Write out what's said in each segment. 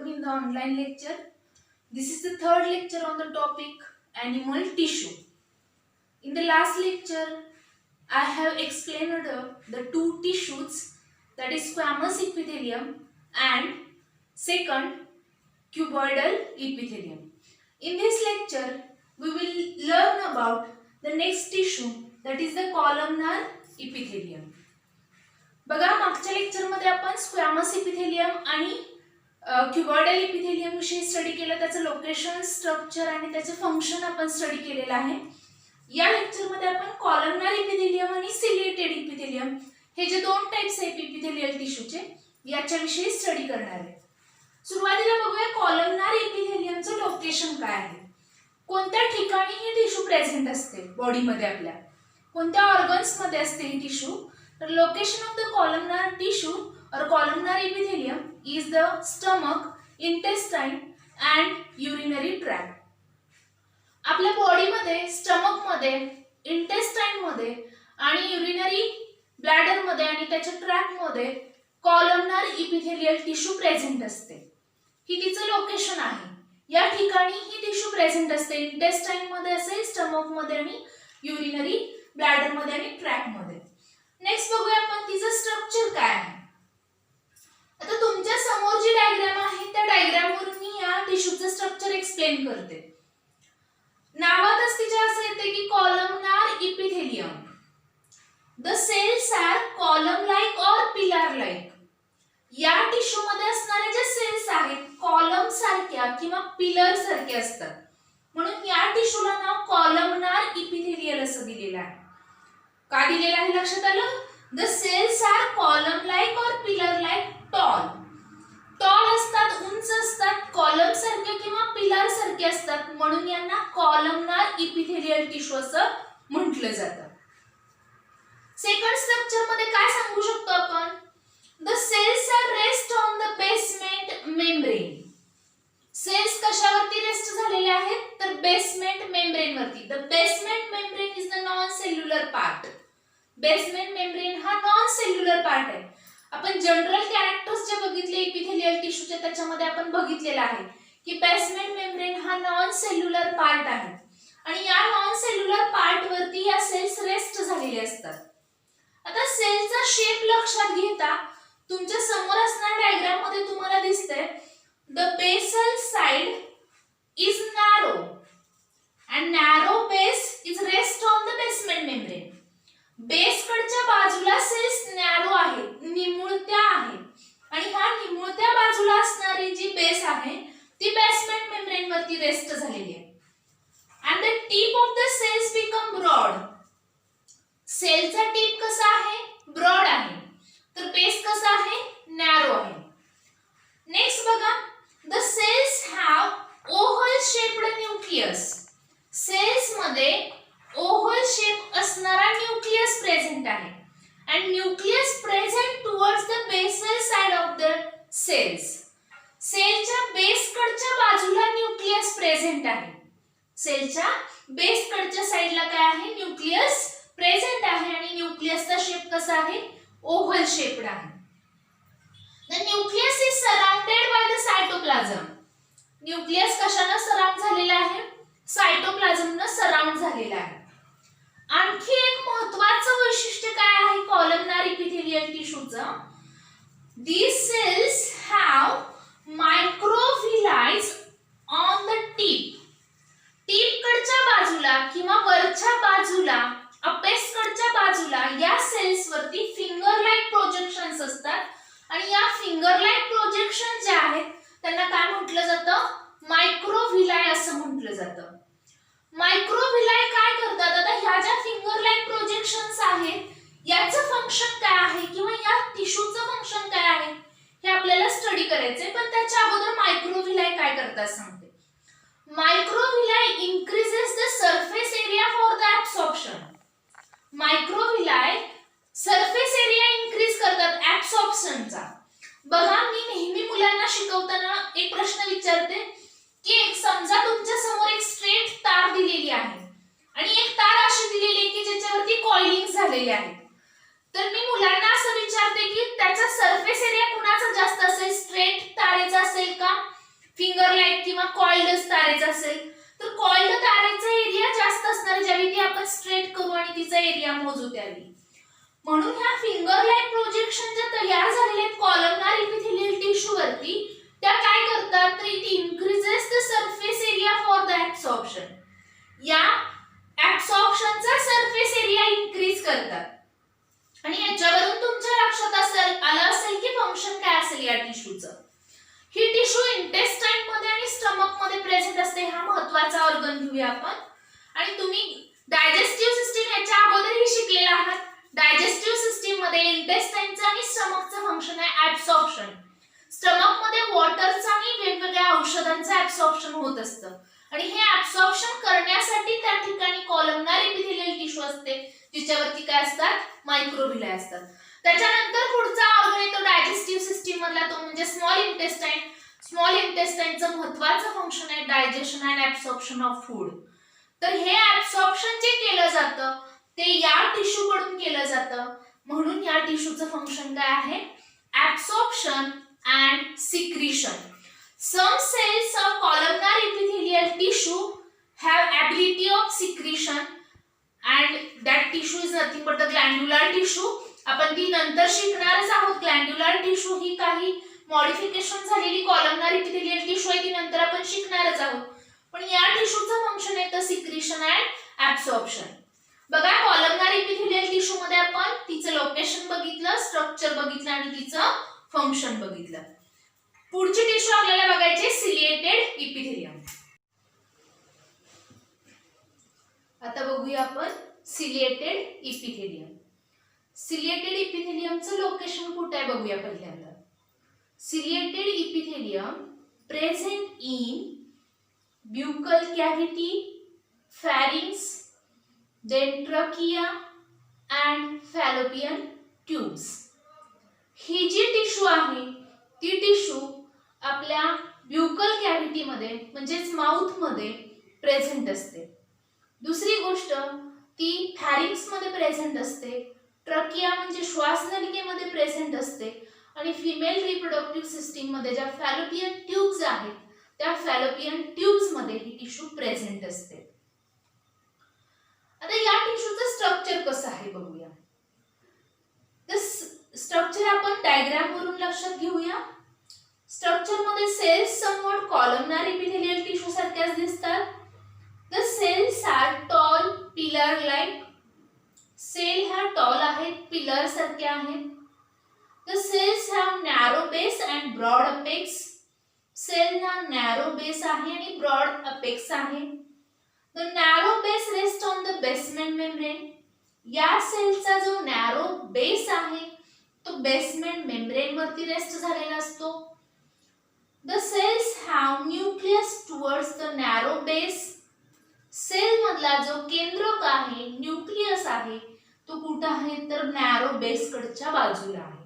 welcome in the online lecture. This is the third lecture on the topic animal tissue. In the last lecture, I have explained the two tissues, that is squamous epithelium and second cuboidal epithelium. In this lecture, we will learn about the next tissue, that is the columnar epithelium. बघा मागच्या lecture मध्ये आपण squamous epithelium आणि क्युबॉइडल epithelium विषयी study केलं, त्याचं location, structure आणि त्याचे फंक्शन आपण स्टडी केलेलं आहे. या लेक्चर मध्ये आपण कॉलमनार इपिथेलियम आणि सिलिएटेड इपिथेलियम हे जे दोन टाइप्स आहेत इपिथेलियल टिश्यूचे याच्याविषयी स्टडी करणार आहे. सुरुवातीला बघूया कॉलमनार इपिथेलियमचं लोकेशन काय आहे, कोणत्या ठिकाणी ही टिश्यू प्रेझेंट असते बॉडीमध्ये, आपल्या कोणत्या ऑर्गन्स मध्ये असते ही tissue. The location of the columnar tissue or columnar epithelium is the stomach, intestine and urinary tract. आपल्या बॉडीमध्ये स्टमक मध्ये, इंटेस्टाइन मध्ये आणि युरिनरी ब्लॅडर मध्ये आणि त्याच्या ट्रॅक्ट मध्ये कॉलमनार इपिथेलियल टिश्यू प्रेझेंट असते. ही तिचं लोकेशन आहे. या ठिकाणी ही टिश्यू प्रेझेंट असते. इंटेस्टाइन मध्ये असेल, स्टमक मध्ये आणि युरिनरी ब्लॅडर मध्ये आणि ट्रॅक्ट मध्ये. नेक्स्ट बघूया आपण तिचं स्ट्रक्चर काय आहे. आता तुमच्या समोर जी डायग्राम आहे त्या डायग्राम वरून मी या टिश्यूचं स्ट्रक्चर एक्सप्लेन करते. नावातच तिच्या असं येते की columnar epithelium. The cells are column like or pillar like. या टिश्यू मध्ये असणारे जे सेल्स आहेत कॉलम सारख्या किंवा पिलर सारखे असतात, म्हणून या टिश्यूला नाव कॉलमनार इपिथेलियल असं दिलेलं आहे. का दिलेलं आहे लक्षात आलं. The cells are column like or pillar like tall. Tall असतात, उंच असतात, कॉलम सारखे किंवा पिलर सारखे असतात, म्हणून यांना कॉलमनार इपिथेलियल टिश्यू असं म्हटलं जातं. सेकंड स्ट्रक्चर मध्ये काय सांगू शकतो आपण. The cells are rest on the basement membrane. Cells कशावरती रेस्ट झालेले आहेत तर बेसमेंट मेम्ब्रेन वरती. The basement membrane is the non cellular part. Basement membrane हा नॉन सेल्युलर पार्ट आहे. आपण जनरल कॅरेक्टर्स जे बघितले इपिथेलियल टिश्यूचे त्याच्यामध्ये आपण बघितलेलं आहे की बेसमेंट मेम्ब्रेन हा नॉन सेल्युलर पार्ट आहे आणि या नॉन सेल्युलर पार्ट वरती या सेल्स रेस्ट झालेले असतात. आता सेलचा शेप लक्षात घेता तुमच्या समोर असणाऱ्या डायग्राम मध्ये तुम्हाला दिसतंय the basal side is narrow and narrow base is rest on the basement membrane. Base कडच्या बाजूला सेल्स नॅरो आहेत, निमुळत्या आहेत आणि ह्या निमुळत्या बाजूला असणारी जी बेस आहे ती बेसमेंट मेम्ब्रेन वरती रेस्ट झालेली आहे. and the tip of the cells become broad. सेलचा टिप कसा आहे ब्रॉड आहे, तर बेस कसा आहे नॅरो आहे. नेक्स्ट बघा, the cells have oval shaped nucleus. Cells मध्ये ओव्हल शेप असणारा न्यूक्लियस प्रेझेंट आहे and nucleus present towards the basal side of the cells. सेलच्या बेस कडच्या बाजूला न्यूक्लियस प्रेझेंट आहे. सेलच्या बेस कडच्या साइडला काय आहे न्यूक्लियस प्रेझेंट आहे आणि न्यूक्लियसचा शेप कसा आहे ओव्हल शेप्ड आहे. The nucleus is surrounded by the cytoplasm. Nucleus कशाने सराउंड झालेला आहे सायटोप्लाझमने सराउंड झालेला आहे. आणखी एक महत्त्वाचं वैशिष्ट्य काय आहे कॉलमनार इपिथेलियल टिश्यूचं. These cells have microvilli on the tip. Tip कडच्या बाजूला किंवा वरच्या बाजूला अपेक्स कडच्या बाजूला या सेल्स वरती फिंगर लाइक प्रोजेक्शन्स असतात आणि या फिंगर लाइक प्रोजेक्शन जे आहेत त्यांना काय म्हटलं जातं मायक्रोव्हिलाई असं म्हटलं जातं. मायक्रोव्हिलाई काय करतात, आता ह्या ज्या फिंगर लाइक प्रोजेक्शन्स आहेत याचं फंक्शन काय आहे किंवा या टिश्यूचं फंक्शन काय आहे हे आपल्याला स्टडी करायचंय, पण त्याच्या अगोदर मायक्रोव्हिलाई काय करतात सांगते. Microvilli increases the surface area for the absorption. Microvilli surface area increase करतात ऍब्सॉर्प्शनचा. बघा मी नेहमी मुलांना शिकवताना एक प्रश्न विचारते की एक समजा तुमच्या समोर एक स्ट्रेट तार दिलेली आहे आणि एक तार अशी दिलेली आहे की ज्याच्यावरती कॉइलिंग झालेले आहे, तर मी मुलांना असं विचारते की त्याचा सरफेस एरिया कुणाचा जास्त असेल, स्ट्रेट तारेचा असेल का फिंगर लाईक किंवा कॉइल्ड तारेचा असेल तर कॉइल्ड तारेचा एरिया जास्त असणार ज्यावेळी ती आपण स्ट्रेट करू आणि तिचा एरिया मोजू त्यावेळी. म्हणून ह्या फिंगर लाईक प्रोजेक्शन ज्या तयार झालेले आहेत कॉलमनार इपिथेलियल टिश्यू वरती त्या काय करतात तर it increases the surface area for the absorption. या ऍब्सॉर्प्शनचा सरफेस एरिया इन्क्रीज करतात आणि याच्यावरून तुमच्या लक्षात आलं असेल की फंक्शन काय असेल या टिश्यूचं. ही टिश्यू इंटेस्टाइन मध्ये आणि स्टमक मध्ये प्रेझेंट असते. हा महत्त्वाचा ऑर्गन घेऊया आपण. आणि तुम्ही डायजेस्टिव्ह सिस्टीम याच्या अगोदरही शिकलेला आहात. डायजेस्टिव्ह सिस्टीम मध्ये इंटेस्टाइनचं आणि स्टमकचं फंक्शन आहे ऍब्सॉर्प्शन. स्टमक मध्ये वॉटरचं आणि वेगवेगळ्या औषधांचं ऍब्सॉर्प्शन होत असतं आणि हे ऍब्सॉर्प्शन करण्यासाठी त्या ठिकाणी कॉलमनार इपिथेलियल टिश्यू असते जिच्यावरती काय असतात मायक्रोव्हिलाय असतात. त्याच्यानंतर पुढचा ऑर्गन येतो डायजेस्टिव्ह सिस्टीम मधला तो म्हणजे स्मॉल इंटेस्टाइन. स्मॉल इंटेस्टाइनचं महत्त्वाचं फंक्शन आहे digestion and absorption of food. तर हे ऍब्सॉर्प्शन जे केलं जातं ते या टिश्यू कडून केलं जातं म्हणून या टिश्यूचं फंक्शन काय आहे absorption and secretion. Some cells of columnar epithelial tissue have ability of secretion and that tissue is nothing but the glandular tissue. आपण ती नंतर शिकणारच आहोत. ग्लँड्युलर टिश्यू ही काही मॉडिफिकेशन झालेली कॉलमनार इपिथेलियल टिश्यू आहे ती नंतर आपण शिकणारच आहोत. पण या टिश्यूचं फंक्शन येतं सिक्रीशन अँड ऍब्सॉर्प्शन. बघा कॉलमनार इपिथेलियल टिश्यू मध्ये आपण तिचं लोकेशन बघितलं, स्ट्रक्चर बघितलं आणि तिचं फंक्शन बघितलं. पुढची टिश्यू आपल्याला बघायचे सिलिएटेड इपिथेलियम. आता बघूया आपण सिलिएटेड इपिथेलियम. सिलिएटेड इपिथेलियमचं लोकेशन कुठे आहे बघूया पहिल्यांदा. Ciliated epithelium present in buccal cavity, pharynx, trachea and fallopian tubes. ही जी टिश्यू आहे ती टिश्यू आपल्या ब्युकल कॅव्हिटी मध्ये म्हणजेच माउथ मध्ये प्रेझेंट असते. दुसरी गोष्ट ती फॅरिंक्स मध्ये प्रेझेंट असते, ट्रकिया म्हणजे श्वासनलिकेमध्ये प्रेझेंट असते आणि फिमेल रिप्रोडक्टिव्ह सिस्टीम मध्ये ज्या फॅलोपियन ट्यूब्स आहेत त्या फॅलोपियन ट्यूब्स मध्ये ही टिश्यू प्रेझेंट असते. आता या टिश्यूचं स्ट्रक्चर कसं आहे बघूया. स्ट्रक्चर आपण डायग्राम वरून लक्षात घेऊया. स्ट्रक्चर मध्ये cells somewhat columnar epithelial tissue सारख्याच दिसतात. The cells are tall pillar like. Cell ह्या टॉल आहेत, पिलर सारख्या आहेत. The cells have narrow base and broad apex. सेलना नॅरो बेस आहे आणि ब्रॉड अपेक्स आहे. The narrow base rest on the basement membrane. या सेलचा जो नॅरो बेस आहे तो बेसमेंट मेम्ब्रेन वरती रेस्ट झालेला असतो. The cells have nucleus towards the narrow base. Cell मधला जो केंद्रक आहे न्यूक्लियस आहे तो कुठे आहे तर नॅरो बेस कडच्या बाजूला आहे.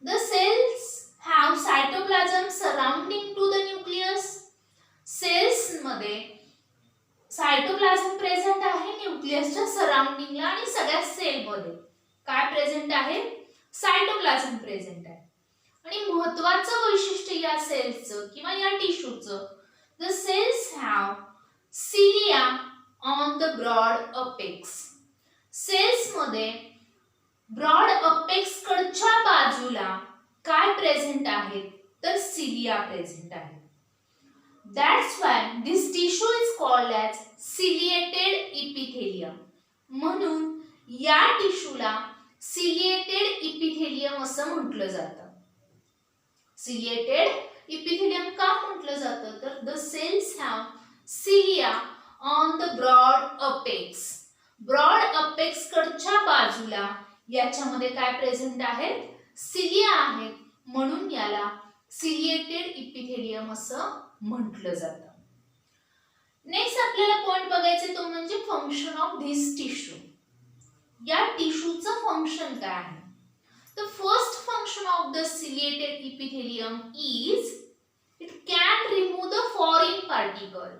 The cells have cytoplasm surrounding to the nucleus. Cells मध्ये सायटोप्लाझम प्रेझेंट आहे न्यूक्लियसच्या सराउंडिंगला आणि सगळ्या सेल मध्ये काय प्रेझेंट आहे सायटोप्लाझम प्रेझेंट आहे. आणि महत्त्वाचं वैशिष्ट्य या सेल्सचं किंवा या टिश्यूचं the cells have cilia on the broad apex. Cells मध्ये ब्रॉड अपेक्स कडच्या बाजूला काय प्रेझेंट आहे तर सिलिया प्रेझेंट आहे. That's why this tissue is called as ciliated epithelium. म्हणून या टिश्यूला सिलिएटेड इपिथेलियम असं म्हटलं जातं. सिलिएटेड इपिथेलियम का म्हटलं जातं तर the cells have cilia on the broad apex. Broad apex कडच्या बाजूला याच्यामध्ये काय प्रेझेंट आहेत सिलिया आहेत म्हणून याला सिलिएटेड इपिथेलियम असं म्हटलं जातं. नेक्स्ट आपल्याला पॉइंट बघायचे तो म्हणजे फंक्शन ऑफ धिस टिश्यू. या टिश्यूचं फंक्शन काय आहे. The first function of the ciliated epithelium is it can remove the foreign particle.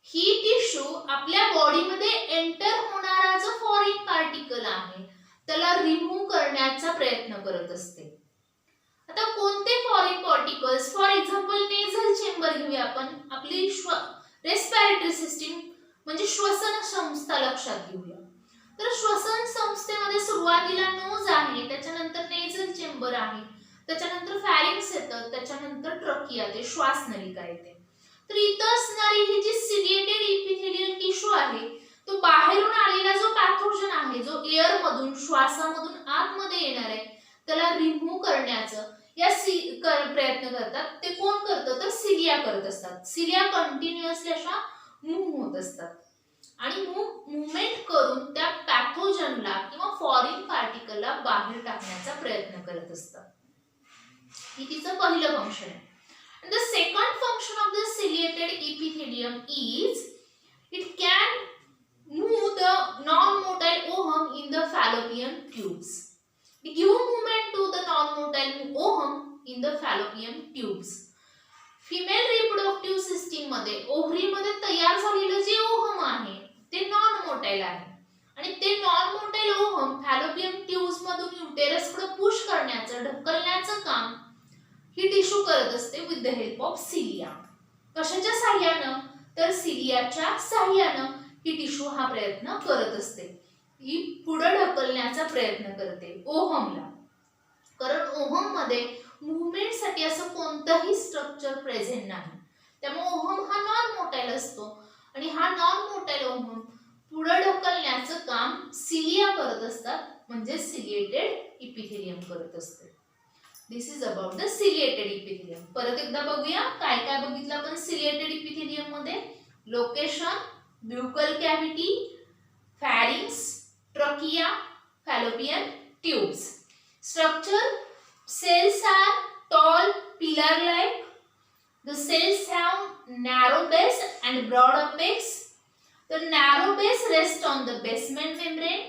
He tissue आपल्या बॉडीमध्ये एंटर होणारा जो फॉरेन पार्टिकल आहे त्याला रिमूव्ह करण्याचा प्रयत्न करत असते. आता कोणते foreign particles, for example nasal chamber घेऊया आपण, आपली रेस्पिरेटरी सिस्टीम म्हणजे श्वसन संस्था लक्षात घेऊया. तर श्वसन संस्थेमध्ये सुरुवातीला नोज आहे, त्याच्यानंतर नेझल चेंबर आहे, त्याच्यानंतर फॅरिंक्स येतं, त्याच्यानंतर ट्रकिया ते श्वासनलिका येते. तर इथं असणारी ही जी सिलिएटेड इपिथेलियल टिश्यू आहे तो बाहेरून आलेला जो पॅथोजन आहे, जो एअर मधून श्वासामधून आतमध्ये येणार आहे, त्याला रिमूव्ह करण्याचं या प्रयत्न करतात. ते कोण करतं तर सिलिया करत असतात. सिलिया कंटिन्युअसली अशा मूव्ह होत असतात आणि मूवमेंट करून त्या पॅथोजनला किंवा फॉरेन पार्टिकलला बाहेर टाकण्याचा प्रयत्न करत असतात. हे तिचं पहिलं फंक्शन आहे. And the second function of the ciliated epithelium is it can move the non-motile ovum in the fallopian tubes. It give movement to the non-motile ovum in the fallopian tubes. Female reproductive system मध्ये ovary मध्ये तयार झालेलं जे ovum आहे ते non motile आहे आणि ते non motile ovum fallopian tubes मधून युटेरस कडे पुश करण्याचं, ढकलण्याचं काम ही टिश्यू करत असते with the help of cilia. कशाच्या सहाय्यानं तर सिलियाच्या सहाय्यानं ही टिश्यू हा प्रयत्न करत असते. ही पुढे ढकलण्याचा प्रयत्न करते ओव्हमला, कारण ओव्हम मध्ये मूवमेंट साठी असं कोणतंही स्ट्रक्चर प्रेझेंट नाही. त्यामुळे ओव्हम हा नॉन मोटाईल असतो आणि हा नॉन मोटाईल ओव्हम पुढे ढकलण्याचं काम सिलिया करत असतात, म्हणजे सिलिएटेड इपिथेलियम करत असते. This is about the ciliated epithelium. परत एकदा बघूया काय काय बघितलं आपण सिलिएटेड इपिथेलियम मध्ये. Location, buccal cavity, pharynx, trachea, fallopian tubes. Structure, cells are tall pillar like. The cells have narrow base and broad apex. The narrow base rests on the basement membrane.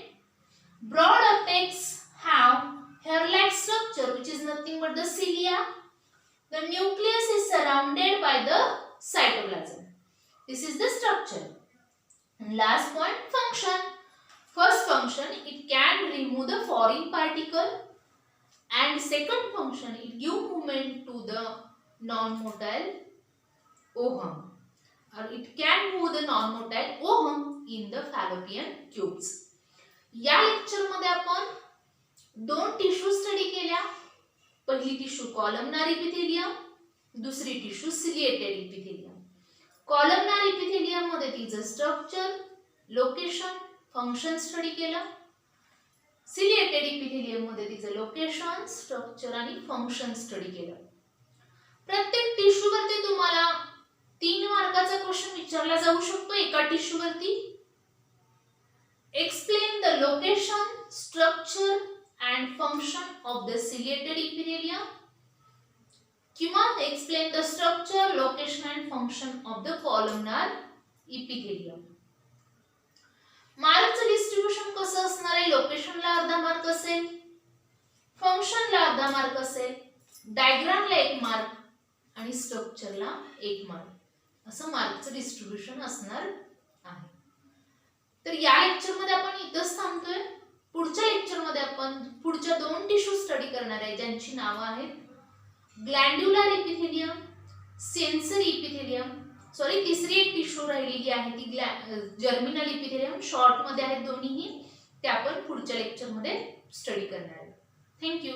Broad apex have hair-like structure which is nothing but the cilia. The nucleus is surrounded by the cytoplasm. This is the structure. And last point, function. First function, it can remove the foreign particle. And second function, it give movement to the non-motile ovum, or it can move the non-motile ovum in the fallopian tubes. या lecture मध्ये आपण दोन tissue study केल्या. पहिली tissue columnar epithelium, दुसरी tissue ciliated epithelium. Columnar epithelium मध्ये तिचं structure, location, function study केलं. सिलिएटेड इपिथेलियम मध्ये तिचं लोकेशन, स्ट्रक्चर आणि फंक्शन स्टडी केलं. प्रत्येक टिश्यू वरती तुम्हाला 3 मार्काचा क्वेश्चन विचारला जाऊ शकतो एका टिश्यू वरती. Explain the location, structure and function of the ciliated epithelium किंवा explain the structure, location and function of the columnar epithelium. मार्कचं डिस्ट्रीब्युशन कसं असणार आहे? लोकेशनला अर्धा मार्क असेल, फंक्शनला अर्धा मार्क असेल, डायग्रामला 1 मार्क आणि स्ट्रक्चरला 1 मार्क, असं मार्कचं डिस्ट्रीब्युशन असणार आहे. तर या लेक्चर मध्ये आपण इथंच थांबतोय. पुढच्या लेक्चर मध्ये आपण पुढच्या 2 टिश्यू स्टडी करणार आहे ज्यांची नावं आहेत ग्लॅन्ड्युलर इपिथेलियम, सेन्सरी इपिथेलियम. सॉरी, तिसरी एक टिश्यू राहिलेली आहे ती जर्मिनल इपिथेलियम. शॉर्ट मध्ये आहेत दोन्हीही. ते आपण पुढच्या लेक्चर मध्ये स्टडी करणार आहे. थँक्यू.